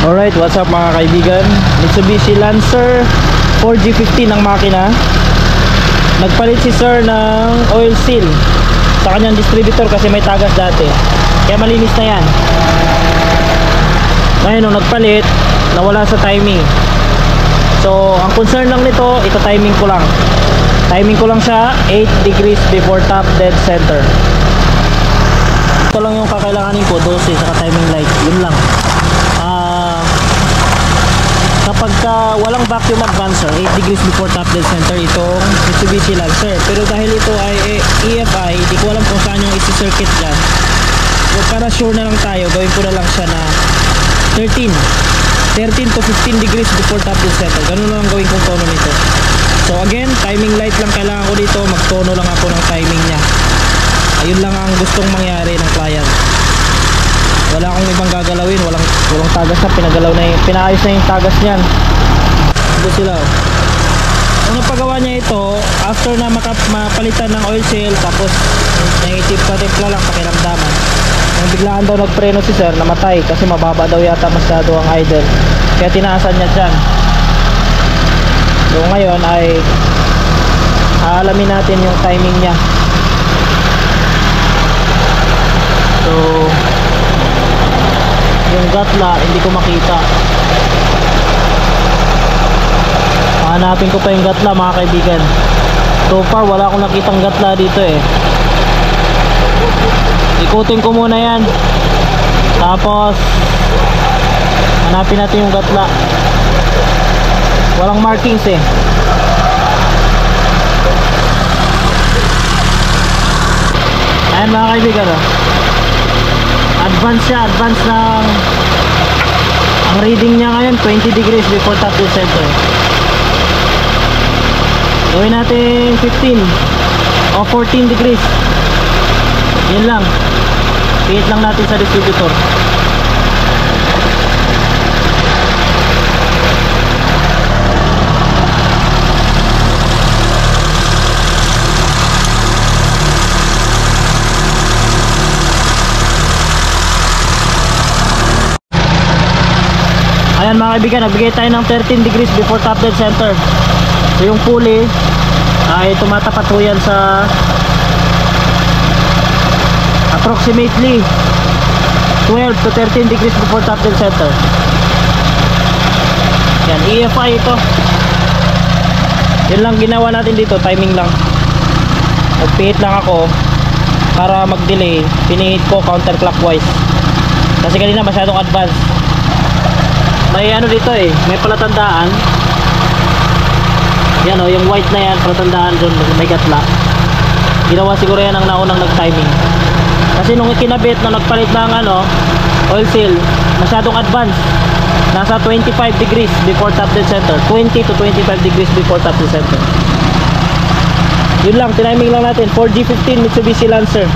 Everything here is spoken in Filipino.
Alright, what's up mga kaibigan? Mitsubishi Lancer 4G15 ang makina. Nagpalit si sir ng oil seal sa kanyang distributor kasi may tagas dati, kaya malinis na yan. Ngayon nung nagpalit, nawala sa timing. So ang concern lang nito, ito timing ko lang. Timing ko lang siya 8 degrees before top dead center. Ito lang yung kakailanganin ko, 12 saka timing light, yun lang. Kapag walang vacuum advancer, 8 degrees before top dead center itong Mitsubishi Lancer. Pero dahil ito ay EFI, di ko alam kung saan yung isi-circuit dyan. So para sure na lang tayo, gawin ko na lang siya na 13 to 15 degrees before top dead center. Ganun na lang gawin kong tono nito. So again, timing light lang kailangan ko dito. Magtono lang ako ng timing niya. Ayun lang ang gustong mangyari ng client. Wala akong ibang gagalawin, walang tagas na, pinaayos na yung tagas niyan. Ito sila. Ang napagawa niya ito, after na mapalitan ng oil seal, tapos naitip-timpla lang pakiramdaman. Nung biglaan daw nagpreno si sir, namatay kasi mababa daw yata masyado ang idle. Kaya tinaasan niya dyan. So ngayon ay aalamin natin yung timing niya. So yung gatla hindi ko makita. Hanapin ko pa yung gatla mga kaibigan. So far wala akong nakitang gatla dito eh. Ikutin ko muna yan, tapos hanapin natin yung gatla. Walang markings eh. Ayan mga kaibigan oh. Advance siya, advance ng ang reading niya ngayon 20 degrees before top dead center. Gawin natin 15 o 14 degrees. Yan lang, pihit lang natin sa distributor. Ayan mga kaibigan, nagbigay tayo ng 13 degrees before top dead center. So yung pulley ay tumatapat po yan sa approximately 12 to 13 degrees before top dead center. Yan, EFI ito. Yun lang ginawa natin dito, timing lang. Nagpihit lang ako para mag-delay. Pinihit ko counterclockwise kasi kanina masyadong advance. May ano dito eh, may palatandaan. Yan o, yung white na yan, palatandaan doon, may gatla. Ginawa siguro yan ang naunang nag-timing. Kasi nung ikinabit, nung nagpalit ng oil seal, masyadong advance. Nasa 25 degrees before top dead center. 20 to 25 degrees before top dead center. Yun lang, tiniming lang natin. 4G15 Mitsubishi Lancer.